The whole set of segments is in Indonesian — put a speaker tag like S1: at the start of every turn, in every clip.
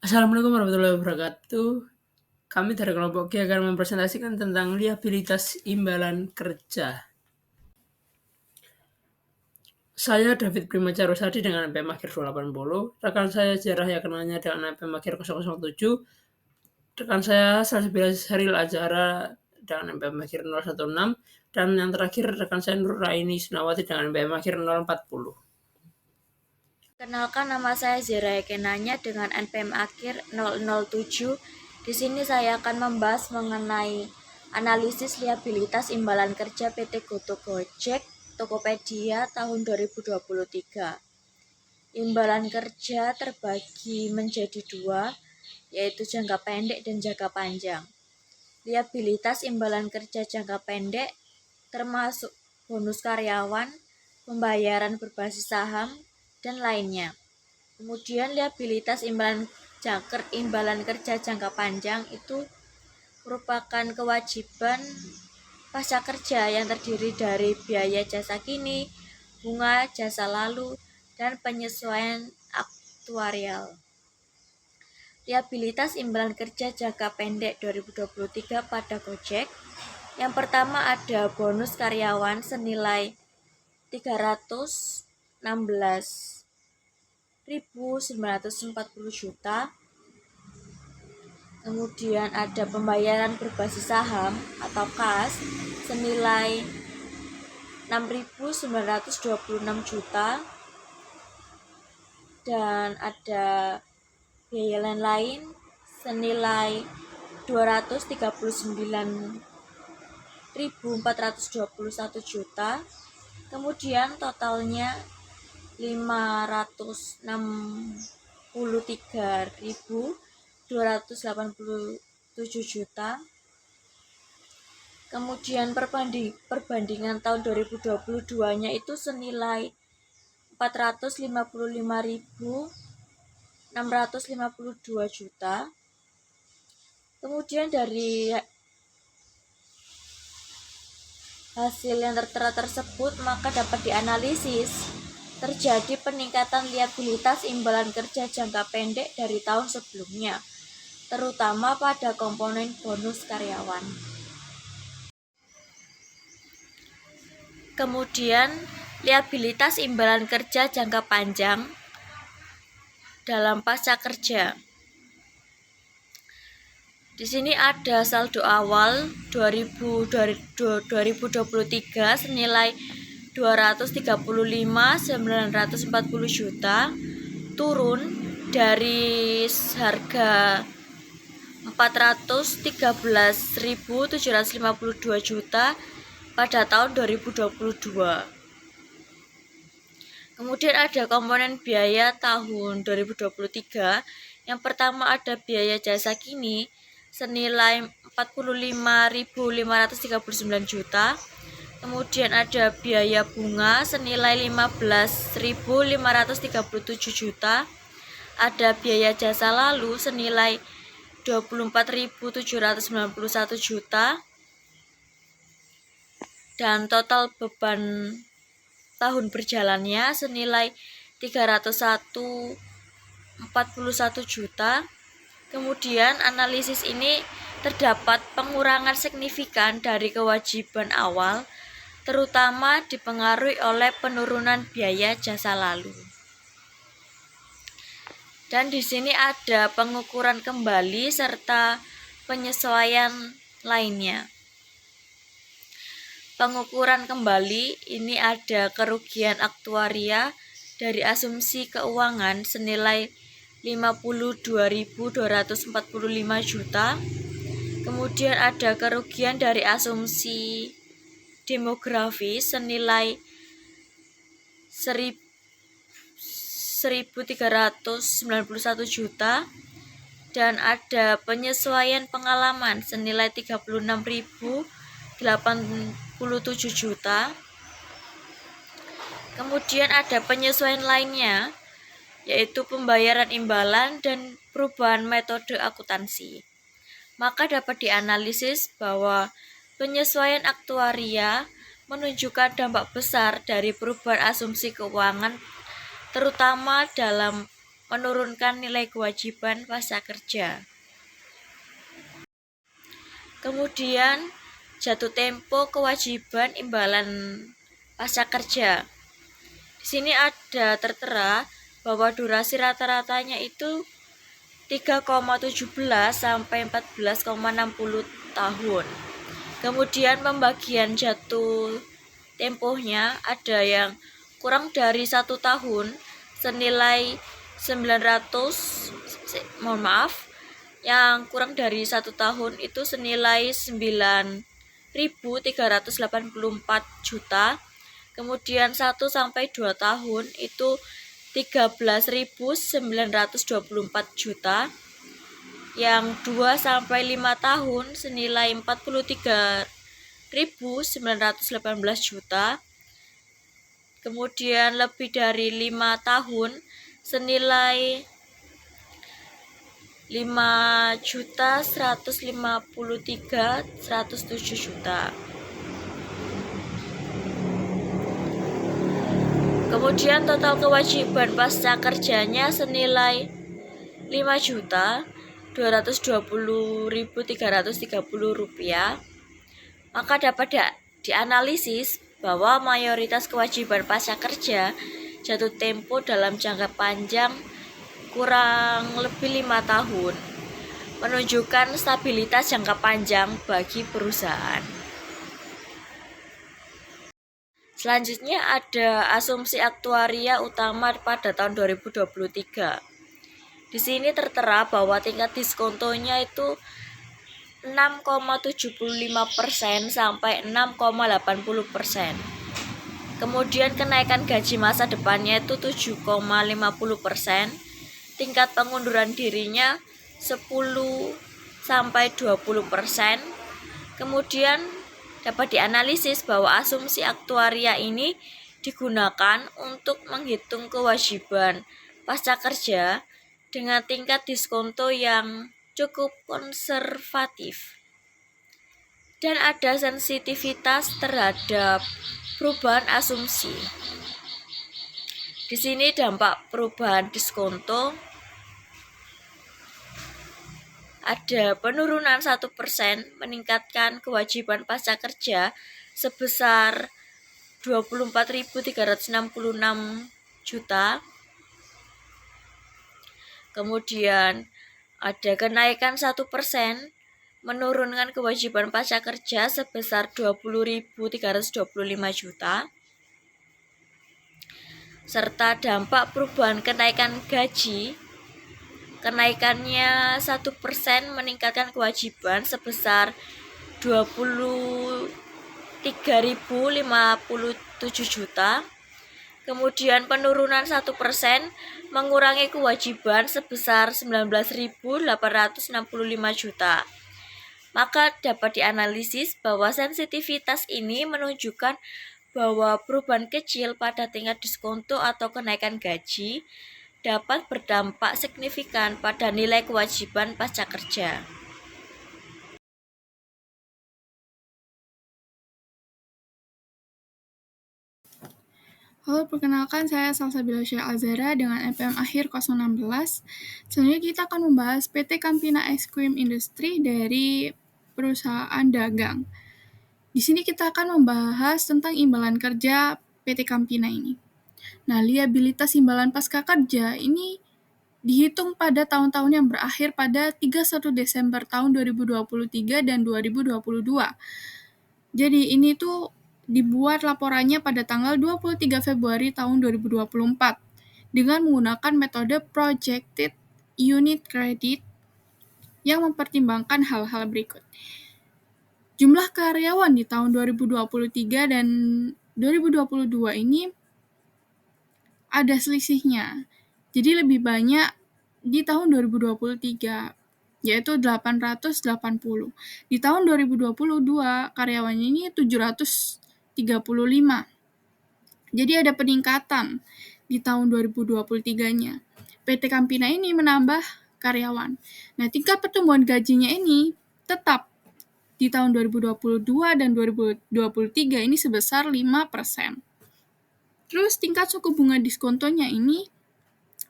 S1: Assalamualaikum warahmatullahi wabarakatuh. Kami dari kelompok G akan mempresentasikan tentang liabilitas imbalan kerja. Saya David Primaca Rosadi dengan NPM akhir 280, rekan saya Jarah Yakenanya dengan NPM akhir 007, rekan saya Salsabila Saril Azhara dengan NPM akhir 016, dan yang terakhir rekan saya Nur Raini Sunawati dengan NPM akhir 040.
S2: Kenalkan, nama saya Zera Kenanya dengan NPM akhir 007. Di sini saya akan membahas mengenai analisis liabilitas imbalan kerja PT Goto Gojek Tokopedia tahun 2023. Imbalan kerja terbagi menjadi dua, yaitu jangka pendek dan jangka panjang. Liabilitas imbalan kerja jangka pendek termasuk bonus karyawan, pembayaran berbasis saham, dan lainnya. Kemudian liabilitas imbalan kerja jangka panjang itu merupakan kewajiban pasca kerja yang terdiri dari biaya jasa kini, bunga jasa lalu, dan penyesuaian aktuarial. Liabilitas imbalan kerja jangka pendek 2023 pada Gojek. Yang pertama ada bonus karyawan senilai 316.940 juta. Kemudian ada pembayaran berbasis saham atau kas senilai 6.926 juta. Dan ada biaya lain senilai 239.421 juta. Kemudian totalnya 563.287 juta. Kemudian perbandingan tahun 2022-nya itu senilai 455.652 juta. Kemudian dari hasil yang tertera tersebut, maka dapat dianalisis terjadi peningkatan liabilitas imbalan kerja jangka pendek dari tahun sebelumnya, terutama pada komponen bonus karyawan. Kemudian, liabilitas imbalan kerja jangka panjang dalam pasca kerja. Di sini ada saldo awal 2023 senilai 235.940 juta, turun dari harga 413.752 juta pada tahun 2022. Kemudian ada komponen biaya tahun 2023. Yang pertama ada biaya jasa kini senilai 45.539 juta. Kemudian ada biaya bunga senilai 15.537 juta. Ada biaya jasa lalu senilai 24.791 juta. Dan total beban tahun berjalannya senilai 301,41 juta. Kemudian analisis ini terdapat pengurangan signifikan dari kewajiban awal, terutama dipengaruhi oleh penurunan biaya jasa lalu. Dan di sini ada pengukuran kembali serta penyesuaian lainnya. Pengukuran kembali ini ada kerugian aktuaria dari asumsi keuangan senilai 52.245 juta. Kemudian ada kerugian dari asumsi demografis senilai 1.391 juta. Dan ada penyesuaian pengalaman senilai 36.087 juta. Kemudian ada penyesuaian lainnya, yaitu pembayaran imbalan dan perubahan metode akuntansi. Maka dapat dianalisis bahwa penyesuaian aktuaria menunjukkan dampak besar dari perubahan asumsi keuangan, terutama dalam menurunkan nilai kewajiban pasca kerja. Kemudian jatuh tempo kewajiban imbalan pasca kerja. Di sini ada tertera bahwa durasi rata-ratanya itu 3,17 sampai 14,60 tahun. Kemudian pembagian jatuh tempohnya ada yang kurang dari 1 tahun senilai 900, yang kurang dari 1 tahun itu senilai 9.384 juta. Kemudian 1 sampai 2 tahun itu 13.924 juta. Yang 2 sampai 5 tahun senilai 43.918 juta. Kemudian lebih dari 5 tahun senilai 5.153.107 juta. Kemudian total kewajiban pasca kerjanya senilai 5.220.330 rupiah. Maka dapat dianalisis bahwa mayoritas kewajiban pasca kerja jatuh tempo dalam jangka panjang kurang lebih 5 tahun, menunjukkan stabilitas jangka panjang bagi perusahaan. Selanjutnya ada asumsi aktuaria utama pada tahun 2023. Di sini tertera bahwa tingkat diskontonya itu 6,75% sampai 6,80%. Kemudian kenaikan gaji masa depannya itu 7,50%. Tingkat pengunduran dirinya 10 sampai 20%. Kemudian dapat dianalisis bahwa asumsi aktuaria ini digunakan untuk menghitung kewajiban pasca kerja dengan tingkat diskonto yang cukup konservatif. Dan ada sensitivitas terhadap perubahan asumsi. Di sini dampak perubahan diskonto ada penurunan 1% meningkatkan kewajiban pasca kerja sebesar 24.366 juta. Kemudian ada kenaikan 1% menurunkan kewajiban pasca kerja sebesar 20.325 juta. Serta dampak perubahan kenaikan gaji, kenaikannya 1% meningkatkan kewajiban sebesar 23.057 juta. Kemudian penurunan 1% mengurangi kewajiban sebesar 19.865 juta. Maka dapat dianalisis bahwa sensitivitas ini menunjukkan bahwa perubahan kecil pada tingkat diskonto atau kenaikan gaji dapat berdampak signifikan pada nilai kewajiban pasca kerja.
S3: Halo, perkenalkan saya Salsabila Syekh Azhara dengan NPM akhir 016. Selanjutnya kita akan membahas PT Campina Ice Cream Industry dari perusahaan dagang. Di sini kita akan membahas tentang imbalan kerja PT Campina ini. Nah, liabilitas imbalan pasca kerja ini dihitung pada tahun-tahun yang berakhir pada 31 Desember tahun 2023 dan 2022. Jadi ini tuh dibuat laporannya pada tanggal 23 Februari tahun 2024 dengan menggunakan metode Projected Unit Credit yang mempertimbangkan hal-hal berikut. Jumlah karyawan di tahun 2023 dan 2022 ini ada selisihnya. Jadi lebih banyak di tahun 2023, yaitu 880. Di tahun 2022, karyawannya ini 735. Jadi ada peningkatan di tahun 2023-nya. PT Campina ini menambah karyawan. Nah, tingkat pertumbuhan gajinya ini tetap di tahun 2022 dan 2023 ini sebesar 5%. Terus tingkat suku bunga diskontonya ini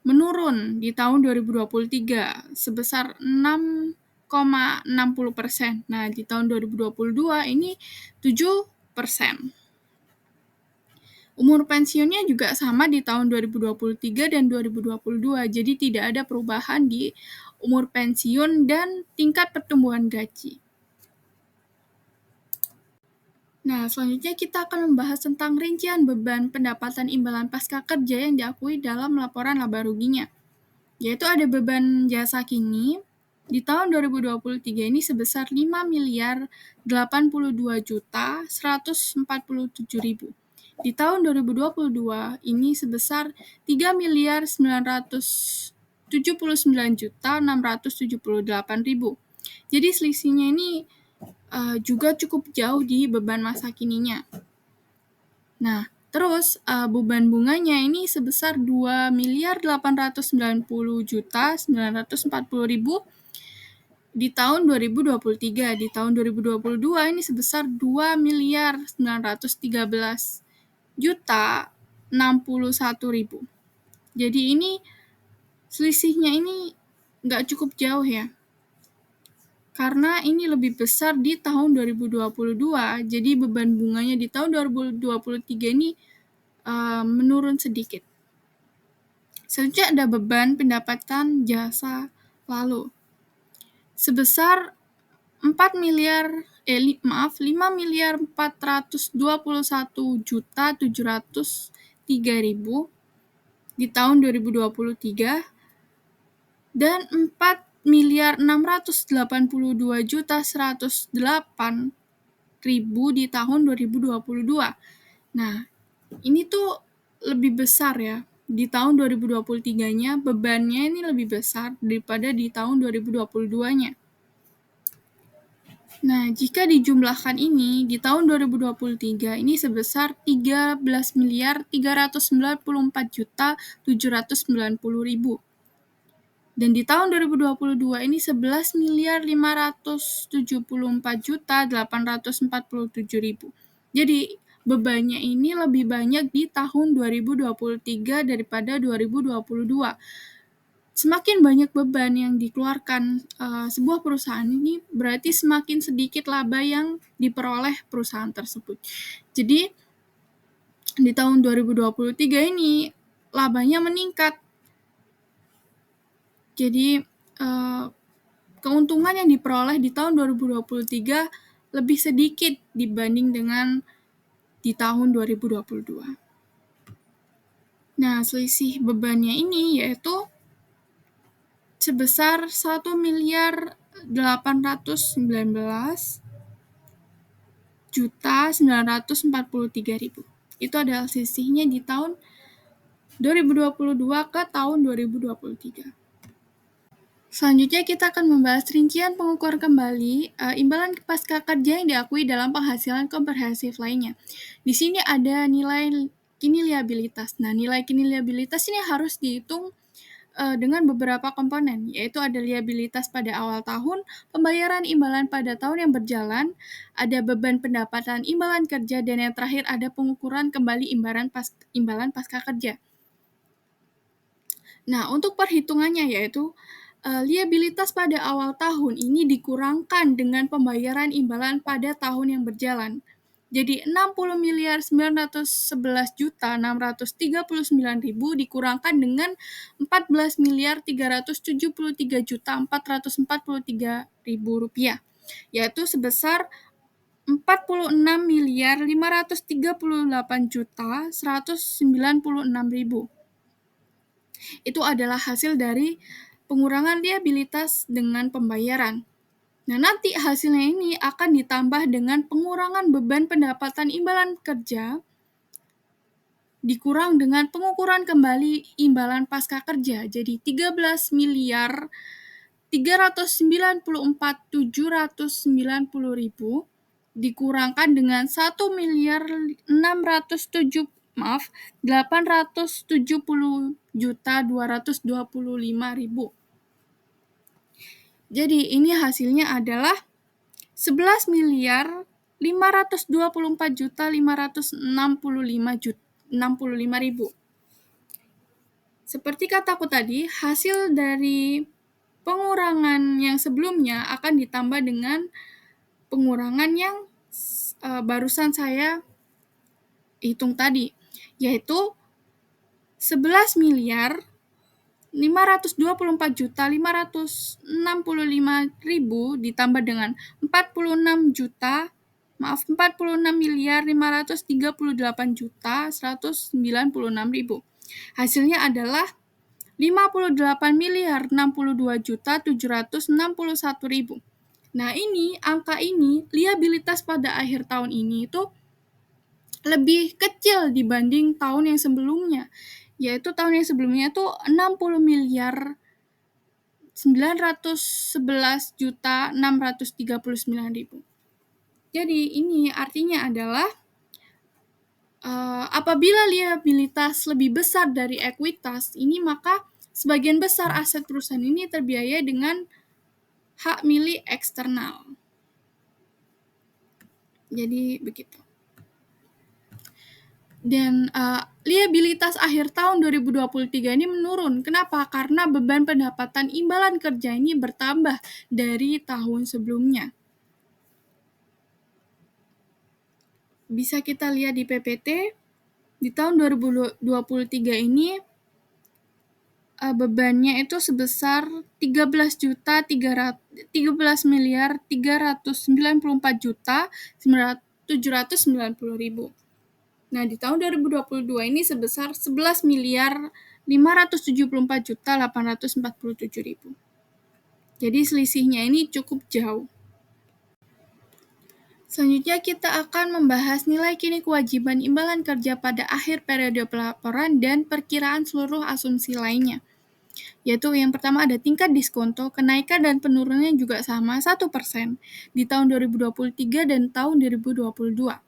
S3: menurun di tahun 2023 sebesar 6,60%. Nah, di tahun 2022 ini 7%. Umur pensiunnya juga sama di tahun 2023 dan 2022, jadi tidak ada perubahan di umur pensiun dan tingkat pertumbuhan gaji. Nah, selanjutnya kita akan membahas tentang rincian beban pendapatan imbalan pasca kerja yang diakui dalam laporan laba ruginya. Yaitu ada beban jasa kini di tahun 2023 ini sebesar 5.082.147.000. Di tahun 2022 ini sebesar 3.979.678.000. Jadi selisihnya ini juga cukup jauh di beban masa kininya. Nah, terus beban bunganya ini sebesar 2.890.940.000 di tahun 2023. Di tahun 2022 ini sebesar 2.913.061.000. Jadi ini selisihnya ini nggak cukup jauh ya. Karena ini lebih besar di tahun 2022, jadi beban bunganya di tahun 2023 ini menurun sedikit. Selanjutnya ada beban pendapatan jasa lalu. Sebesar 5.421.703.000 di tahun 2023 dan 4.682.108.000 di tahun 2022. Nah, ini tuh lebih besar ya. Di tahun 2023-nya bebannya ini lebih besar daripada di tahun 2022-nya. Nah, jika dijumlahkan ini di tahun 2023 ini sebesar 13.394.790.000. Dan di tahun 2022 ini 11.574.847.000. Jadi bebannya ini lebih banyak di tahun 2023 daripada 2022. Semakin banyak beban yang dikeluarkan sebuah perusahaan ini berarti semakin sedikit laba yang diperoleh perusahaan tersebut. Jadi di tahun 2023 ini labanya meningkat. Jadi keuntungan yang diperoleh di tahun 2023 lebih sedikit dibanding dengan di tahun 2022. Nah, selisih bebannya ini yaitu sebesar 1.819.943.000. Itu adalah selisihnya di tahun 2022 ke tahun 2023. Selanjutnya kita akan membahas rincian pengukuran kembali imbalan pasca kerja yang diakui dalam penghasilan komprehensif lainnya. Di sini ada nilai kini liabilitas. Nah, nilai kini liabilitas ini harus dihitung dengan beberapa komponen, yaitu ada liabilitas pada awal tahun, pembayaran imbalan pada tahun yang berjalan, ada beban pendapatan imbalan kerja, dan yang terakhir ada pengukuran kembali imbalan pasca kerja. Nah, untuk perhitungannya yaitu liabilitas pada awal tahun ini dikurangkan dengan pembayaran imbalan pada tahun yang berjalan. Jadi 60.911.639.000 dikurangkan dengan 14.373.443.000 rupiah, yaitu sebesar 46.538.196.000. Itu adalah hasil dari pengurangan liabilitas dengan pembayaran. Nah, nanti hasilnya ini akan ditambah dengan pengurangan beban pendapatan imbalan kerja dikurang dengan pengukuran kembali imbalan pasca kerja. Jadi 13.394.790.000 dikurangkan dengan 870.225.000. Jadi ini hasilnya adalah 11.524.565.000. Seperti kataku tadi, hasil dari pengurangan yang sebelumnya akan ditambah dengan pengurangan yang barusan saya hitung tadi, yaitu 11 miliar 524.565.000 ditambah dengan 46.538.196.000. Hasilnya adalah 58.062.761.000. Nah, angka ini, liabilitas pada akhir tahun ini itu lebih kecil dibanding tahun yang sebelumnya. Yaitu tahun yang sebelumnya itu 60.911.639.000. Jadi ini artinya adalah apabila liabilitas lebih besar dari ekuitas ini, maka sebagian besar aset perusahaan ini terbiayai dengan hak milik eksternal. Jadi begitu. Dan liabilitas akhir tahun 2023 ini menurun. Kenapa? Karena beban pendapatan imbalan kerja ini bertambah dari tahun sebelumnya. Bisa kita lihat di PPT, di tahun 2023 ini bebannya itu sebesar 13.394.790.000. Nah, di tahun 2022 ini sebesar 11.574.847.000. Jadi selisihnya ini cukup jauh. Selanjutnya kita akan membahas nilai kini kewajiban imbalan kerja pada akhir periode pelaporan dan perkiraan seluruh asumsi lainnya. Yaitu yang pertama ada tingkat diskonto, kenaikan dan penurunannya juga sama 1% di tahun 2023 dan tahun 2022.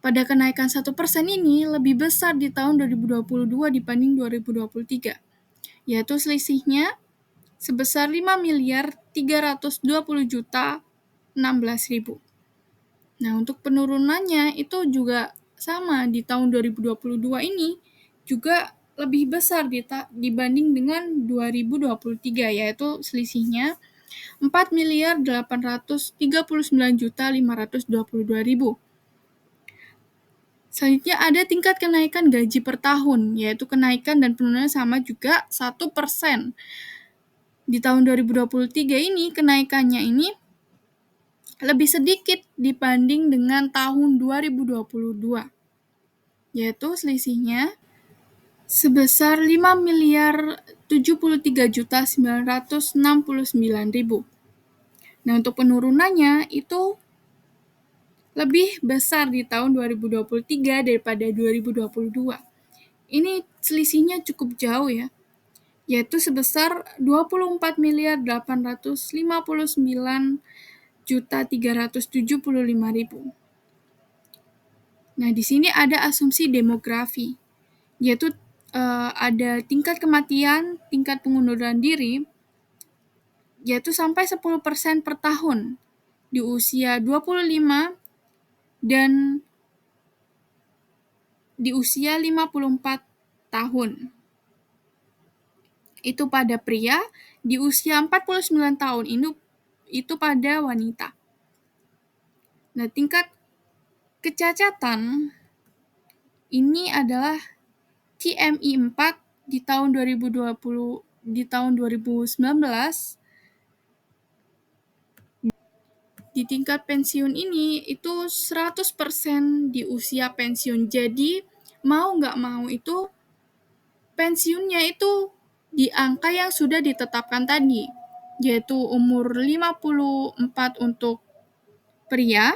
S3: Pada kenaikan 1% ini lebih besar di tahun 2022 dibanding 2023, yaitu selisihnya sebesar 5.320.016.000. Nah, untuk penurunannya itu juga sama di tahun 2022 ini juga lebih besar dibanding dengan 2023, yaitu selisihnya 4.839.522.000. Selanjutnya ada tingkat kenaikan gaji per tahun, yaitu kenaikan dan penurunan sama juga 1%. Di tahun 2023 ini kenaikannya ini lebih sedikit dibanding dengan tahun 2022, yaitu selisihnya sebesar 5.073.969.000. Nah, untuk penurunannya itu lebih besar di tahun 2023 daripada 2022. Ini selisihnya cukup jauh ya, yaitu sebesar 24.859.375.000. Nah, di sini ada asumsi demografi, yaitu ada tingkat kematian, tingkat pengunduran diri, yaitu sampai 10% per tahun di usia 25 dan di usia 54 tahun. Itu pada pria, di usia 49 tahun itu pada wanita. Nah, tingkat kecacatan ini adalah TMI 4 di tahun 2019. Di tingkat pensiun ini itu 100% di usia pensiun. Jadi mau nggak mau itu pensiunnya itu di angka yang sudah ditetapkan tadi, yaitu umur 54 untuk pria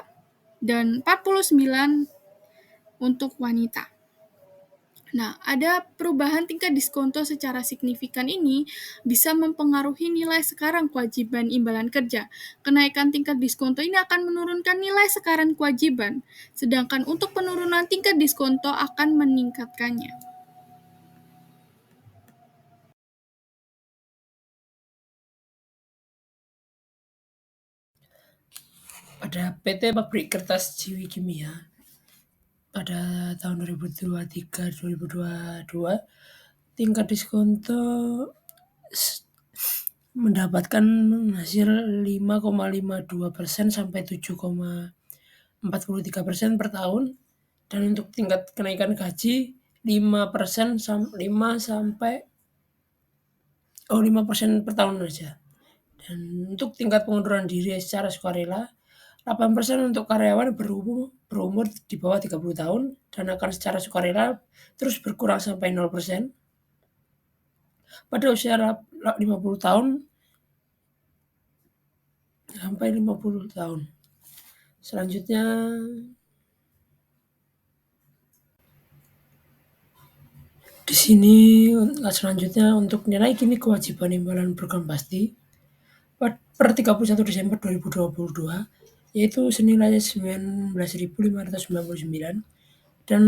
S3: dan 49 untuk wanita. Nah, ada perubahan tingkat diskonto secara signifikan ini bisa mempengaruhi nilai sekarang kewajiban imbalan kerja. Kenaikan tingkat diskonto ini akan menurunkan nilai sekarang kewajiban, sedangkan untuk penurunan tingkat diskonto akan meningkatkannya.
S1: Pada PT Pabrik Kertas Jiwi Kimia pada tahun 2023-2022 tingkat diskonto mendapatkan hasil 5,52% sampai 7,43% per tahun, dan untuk tingkat kenaikan gaji 5% per tahun saja. Dan untuk tingkat pengunduran diri secara sukarela 8% untuk karyawan berumur di bawah 30 tahun dan akan secara sukarela terus berkurang sampai 0% pada usia 50 tahun sampai 50 tahun. Selanjutnya di sini untuk nilai kini kewajiban imbalan program pasti per 31 Desember 2022 yaitu senilai 19.599, dan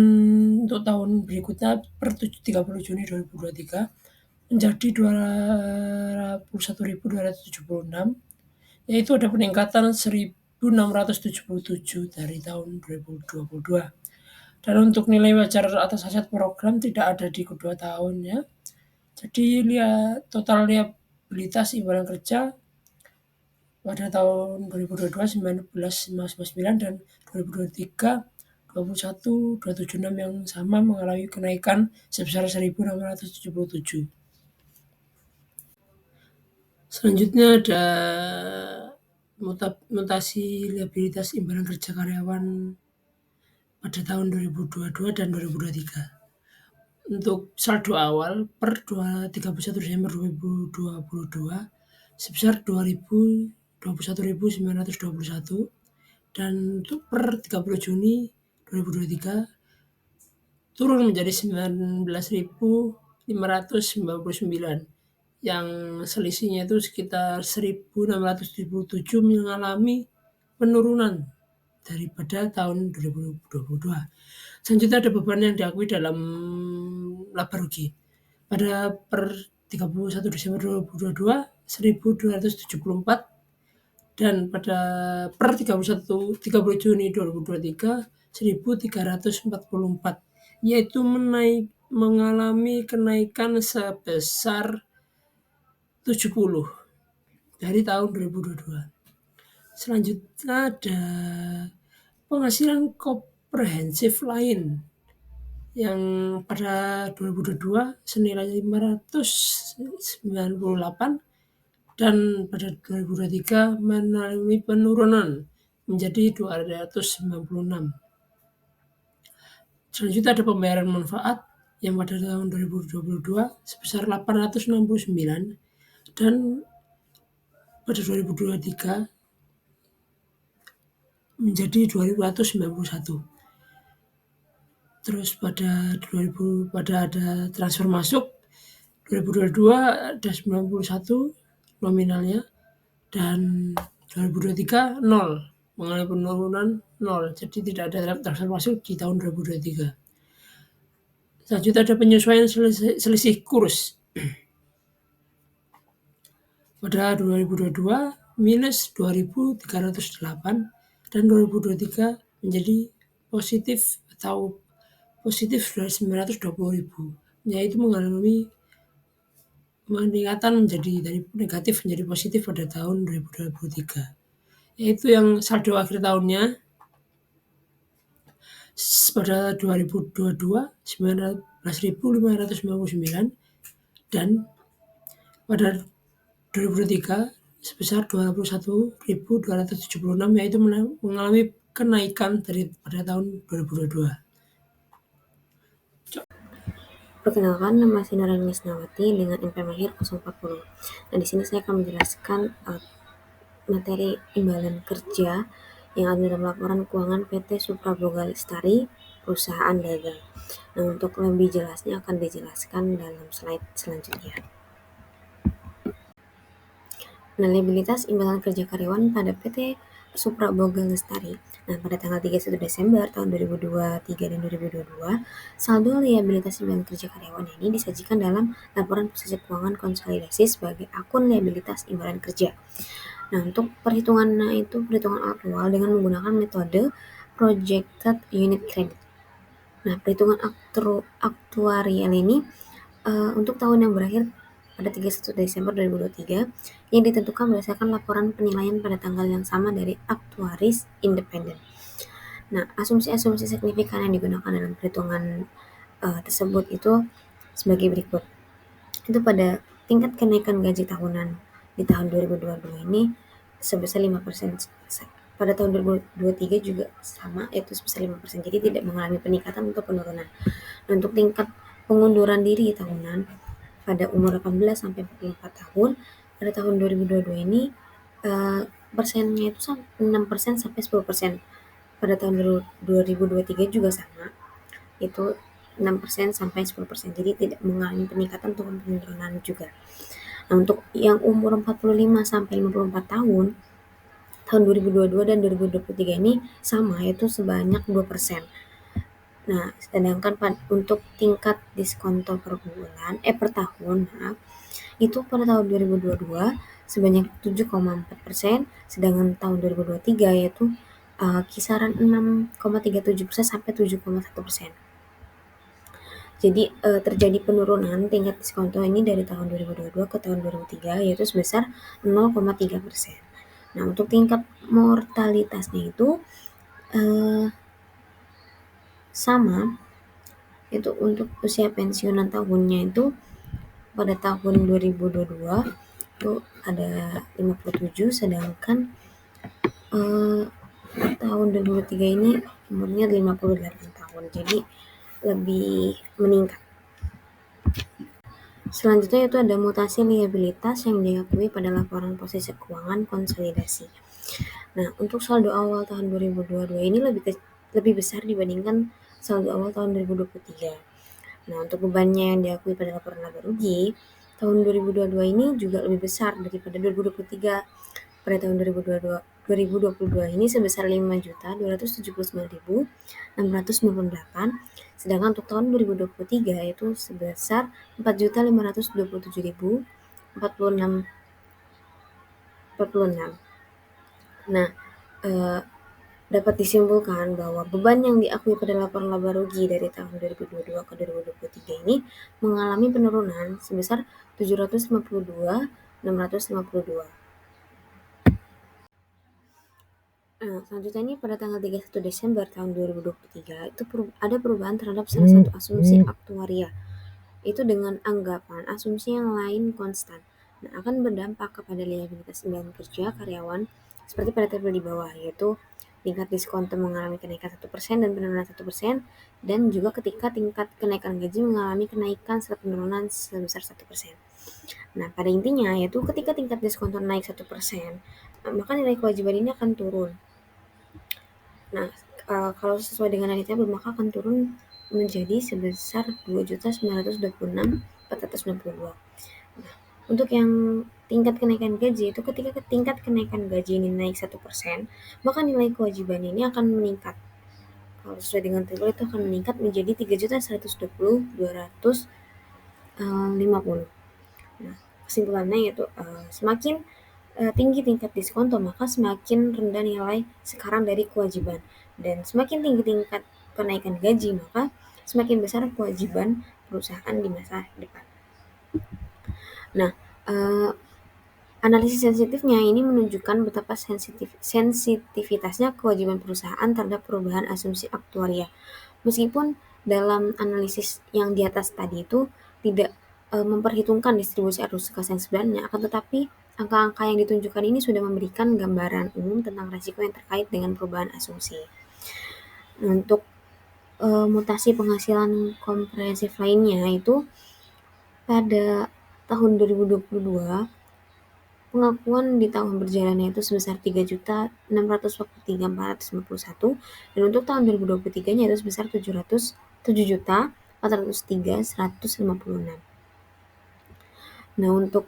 S1: untuk tahun berikutnya per 30 Juni 2023 menjadi 21.276, yaitu ada peningkatan 1.677 dari tahun 2022. Dan untuk nilai wajar atas aset program tidak ada di kedua tahunnya. Jadi total liabilitas imbalan kerja pada tahun 2022 19,99 dan 2023 21 276 yang sama mengalami kenaikan sebesar 1.677. Selanjutnya ada mutasi liabilitas imbalan kerja karyawan pada tahun 2022 dan 2023. Untuk saldo awal per 31 Desember 2022 sebesar 21.921, dan untuk per 30 Juni 2023 turun menjadi 19.599, yang selisihnya itu sekitar 1.677 mengalami penurunan daripada tahun 2022. Selanjutnya ada beban yang diakui dalam laba rugi. Pada per 31 Desember 2022 1.274, dan pada per 30 Juni 2023 1.344, yaitu mengalami kenaikan sebesar 70 dari tahun 2022. Selanjutnya ada penghasilan komprehensif lain yang pada 2022 senilai 598, dan pada 2023 mengalami penurunan menjadi 296. Selanjutnya ada pembayaran manfaat yang pada tahun 2022 sebesar 869, dan pada 2023 menjadi 291. Terus pada ada transfer masuk 2022 ada 91 nominalnya, dan 2023 0, mengalami penurunan 0. Jadi tidak ada transfer masuk di tahun 2023. Selanjutnya ada penyesuaian selisih kurs. Pada 2022 minus 2.308, dan 2023 menjadi positif dari 920.000, yaitu mengalami peningkatan dari negatif menjadi positif pada tahun 2023. Yaitu yang saldo akhir tahunnya pada 2022 19.599, dan pada 2023 sebesar 21.276, yaitu mengalami kenaikan pada tahun 2022.
S4: Perkenalkan, nama saya Nurani Misnawati dengan NPM akhir 040. Nah, di sini saya akan menjelaskan materi imbalan kerja yang ada dalam laporan keuangan PT Supra Boga Lestari Perusahaan Dagang. Nah, untuk lebih jelasnya akan dijelaskan dalam slide selanjutnya. Nah, liabilitas imbalan kerja karyawan pada PT Supra Boga Lestari. Nah, pada tanggal 31 Desember tahun 2023 dan 2022, saldo liabilitas imbalan kerja karyawan ini disajikan dalam laporan posisi keuangan konsolidasi sebagai akun liabilitas imbalan kerja. Nah, untuk perhitungannya itu perhitungan aktual dengan menggunakan metode projected unit credit. Nah, perhitungan aktuarial ini untuk tahun yang berakhir pada 31 Desember 2023 yang ditentukan berdasarkan laporan penilaian pada tanggal yang sama dari aktuaris independen. Nah, asumsi-asumsi signifikan yang digunakan dalam perhitungan tersebut itu sebagai berikut. Itu pada tingkat kenaikan gaji tahunan di tahun 2022 ini sebesar 5%. Pada tahun 2023 juga sama, yaitu sebesar 5%. Jadi tidak mengalami peningkatan atau penurunan. Untuk tingkat pengunduran diri tahunan pada umur 18 sampai 44 tahun pada tahun 2022 ini persennya itu 6% sampai 10%. Pada tahun 2023 juga sama, itu 6% sampai 10%. Jadi tidak mengalami peningkatan atau penurunan juga. Nah, untuk yang umur 45 sampai 54 tahun tahun 2022 dan 2023 ini sama, yaitu sebanyak 2%. Nah, sedangkan untuk tingkat diskonto per tahun, itu pada tahun 2022 sebanyak 7,4%, sedangkan tahun 2023 yaitu kisaran 6,37% sampai 7,1%. Jadi terjadi penurunan tingkat diskonto ini dari tahun 2022 ke tahun 2023 yaitu sebesar 0,3%. Nah, untuk tingkat mortalitasnya itu sama, itu untuk usia pensiunan tahunnya itu pada tahun 2022 itu ada 57, sedangkan tahun 2023 ini umurnya 58 tahun. Jadi lebih meningkat. Selanjutnya itu ada mutasi liabilitas yang diakui pada laporan posisi keuangan konsolidasi. Nah, untuk saldo awal tahun 2022 ini lebih besar dibandingkan saldo awal tahun 2023. Nah, untuk bebannya yang diakui pada laporan laba rugi tahun 2022 ini juga lebih besar daripada 2023. Pada tahun 2022 ini sebesar 5.279.698, sedangkan untuk tahun 2023 itu sebesar 4.527.046. Nah, dapat disimpulkan bahwa beban yang diakui pada laporan laba rugi dari tahun 2022 ke 2023 ini mengalami penurunan sebesar 752.652. Nah, selanjutnya ini pada tanggal 31 Desember tahun 2023 itu ada perubahan terhadap salah satu asumsi aktuaria, itu dengan anggapan asumsi yang lain konstan. Nah, akan berdampak kepada liabilitas imbalan kerja karyawan seperti pada tabel di bawah, yaitu tingkat diskonto mengalami kenaikan 1% dan penurunan 1%, dan juga ketika tingkat kenaikan gaji mengalami kenaikan serta penurunan sebesar 1%. Nah, pada intinya yaitu ketika tingkat diskonto naik 1%, maka nilai kewajiban ini akan turun. Nah, kalau sesuai dengan nilai tabel maka akan turun menjadi sebesar 2.926.492. Nah, untuk yang tingkat kenaikan gaji itu ketika tingkat kenaikan gaji ini naik 1%, maka nilai kewajiban ini akan meningkat. Kalau sesuai dengan tabel itu akan meningkat menjadi 3.120.250. Nah, kesimpulannya yaitu semakin tinggi tingkat diskonto maka semakin rendah nilai sekarang dari kewajiban, dan semakin tinggi tingkat kenaikan gaji maka semakin besar kewajiban perusahaan di masa depan. Nah, analisis sensitifnya ini menunjukkan betapa sensitivitasnya kewajiban perusahaan terhadap perubahan asumsi aktuaria. Meskipun dalam analisis yang di atas tadi itu tidak memperhitungkan distribusi arus kas yang sebenarnya, akan tetapi angka-angka yang ditunjukkan ini sudah memberikan gambaran umum tentang risiko yang terkait dengan perubahan asumsi. Nah, untuk mutasi penghasilan komprehensif lainnya itu pada tahun 2022 pengakuan di tahun berjalannya itu sebesar 3.643.451, dan untuk tahun 2023-nya itu sebesar 7.403.156. Nah, untuk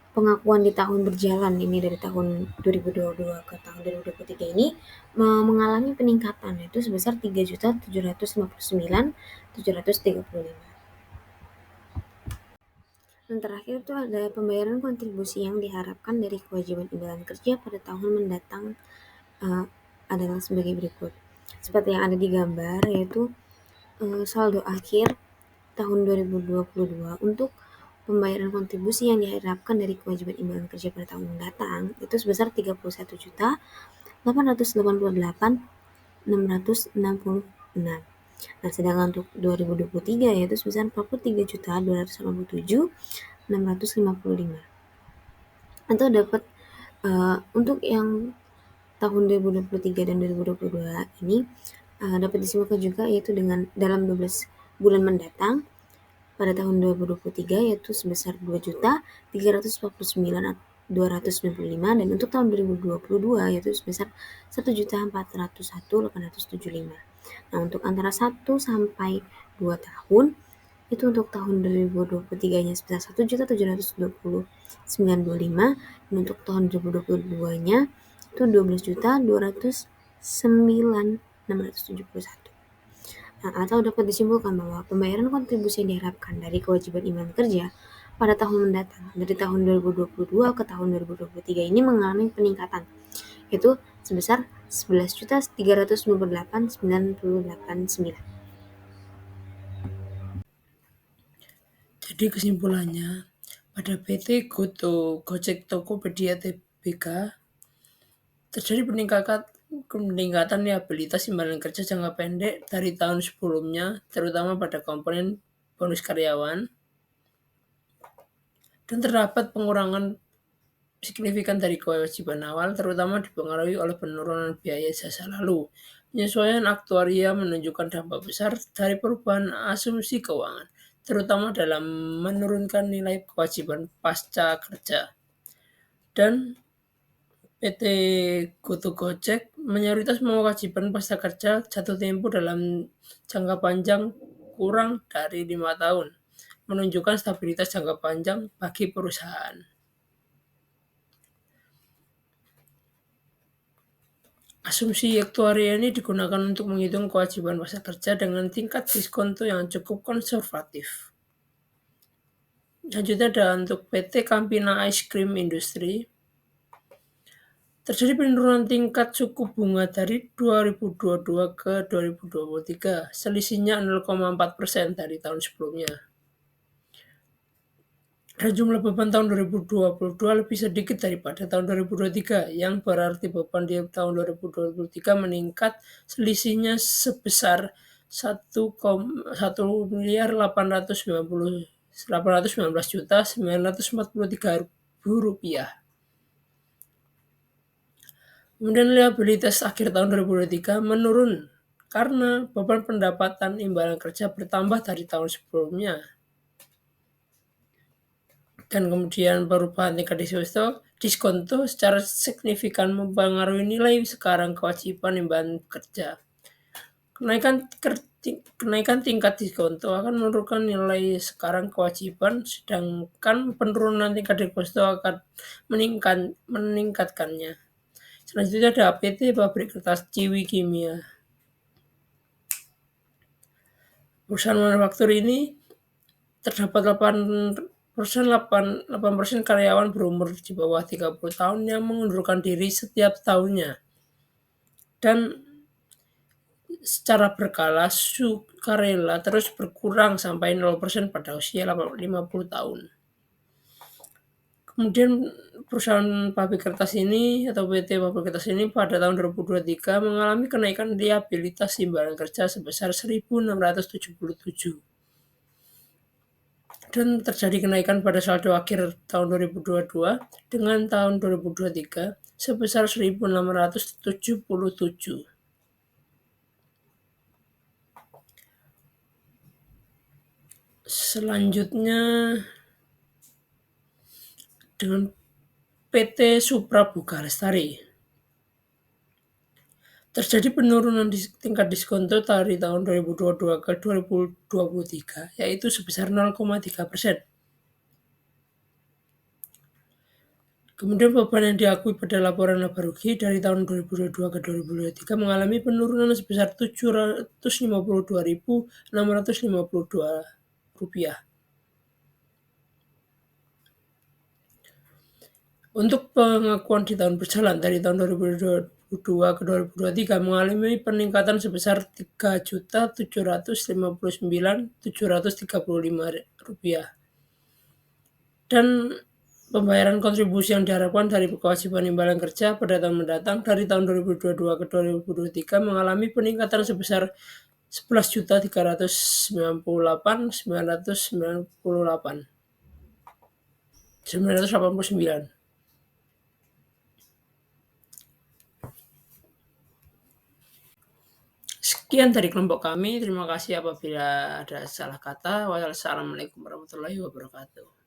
S4: pengakuan di tahun berjalan ini dari tahun 2022 ke tahun 2023 ini mengalami peningkatan yaitu sebesar 3.759.735. Dan terakhir itu ada pembayaran kontribusi yang diharapkan dari kewajiban imbalan kerja pada tahun mendatang adalah sebagai berikut. Seperti yang ada di gambar, yaitu saldo akhir tahun 2022 untuk pembayaran kontribusi yang diharapkan dari kewajiban imbalan kerja pada tahun mendatang itu sebesar 31.888.666. Nah, sedangkan untuk 2023 yaitu sebesar 43.287.655. Atau dapat untuk yang tahun 2023 dan 2022 ini dapat disimpulkan juga yaitu dengan dalam 12 bulan mendatang pada tahun 2023 yaitu sebesar 2.349.295 dan untuk tahun 2022 yaitu sebesar 1.401.875. Nah, untuk antara 1 sampai 2 tahun itu untuk tahun 2023-nya sebesar 1.729.25 dan untuk tahun 2022-nya itu 12.209.671. Nah, atau dapat disimpulkan bahwa pembayaran kontribusi yang diharapkan dari kewajiban imbalan kerja pada tahun mendatang dari tahun 2022 ke tahun 2023 ini mengalami peningkatan yaitu sebesar 11.398.989.
S1: Jadi kesimpulannya, pada PT Goto Gojek Tokopedia Tbk terjadi peningkatan liabilitas imbalan kerja jangka pendek dari tahun sebelumnya, terutama pada komponen bonus karyawan, dan terdapat pengurangan signifikan dari kewajiban awal, terutama dipengaruhi oleh penurunan biaya jasa lalu. Penyesuaian aktuaria menunjukkan dampak besar dari perubahan asumsi keuangan, terutama dalam menurunkan nilai kewajiban pasca kerja. Dan PT Goto Gojek mayoritas kewajiban pasca kerja jatuh tempo dalam jangka panjang kurang dari 5 tahun, menunjukkan stabilitas jangka panjang bagi perusahaan. Asumsi aktuaria ini digunakan untuk menghitung kewajiban pasca kerja dengan tingkat diskonto yang cukup konservatif. Selanjutnya ada untuk PT Campina Ice Cream Industry. Terjadi penurunan tingkat suku bunga dari 2022 ke 2023, selisihnya 0,4% dari tahun sebelumnya. Dan jumlah beban tahun 2022 lebih sedikit daripada tahun 2023, yang berarti beban di tahun 2023 meningkat selisihnya sebesar 1.819.943 rupiah. Kemudian liabilitas akhir tahun 2023 menurun karena beban pendapatan imbalan kerja bertambah dari tahun sebelumnya. Dan kemudian perubahan tingkat diskonto secara signifikan mempengaruhi nilai sekarang kewajiban imbalan kerja. Kenaikan tingkat diskonto akan menurunkan nilai sekarang kewajiban, sedangkan penurunan tingkat diskonto akan meningkatkannya. Selanjutnya ada PT Pabrik Kertas Ciwi Kimia. Perusahaan manufaktur ini terdapat 8% karyawan berumur di bawah 30 tahun yang mengundurkan diri setiap tahunnya. Dan secara berkala sukarela terus berkurang sampai 0% pada usia 50 tahun. Kemudian perusahaan pabrik kertas ini atau PT Pabrik Kertas ini pada tahun 2023 mengalami kenaikan liabilitas imbalan kerja sebesar 1.677. Dan terjadi kenaikan pada saldo akhir tahun 2022 dengan tahun 2023 sebesar 1.677. Selanjutnya dengan PT Supra Boga Lestari. Terjadi penurunan tingkat diskonto dari tahun 2022 ke 2023, yaitu sebesar 0,3%. Kemudian beban yang diakui pada laporan laba rugi dari tahun 2022 ke 2023 mengalami penurunan sebesar 752.652 rupiah. Untuk pengakuan di tahun berjalan dari tahun 2022 2022 ke 2023 mengalami peningkatan sebesar Rp3.759.735. Dan pembayaran kontribusi yang diharapkan dari kewajiban imbalan kerja pada tahun mendatang dari tahun 2022 ke 2023 mengalami peningkatan sebesar Rp11.398.989. Sekian dari kelompok kami. Terima kasih apabila ada salah kata. Wassalamualaikum warahmatullahi wabarakatuh.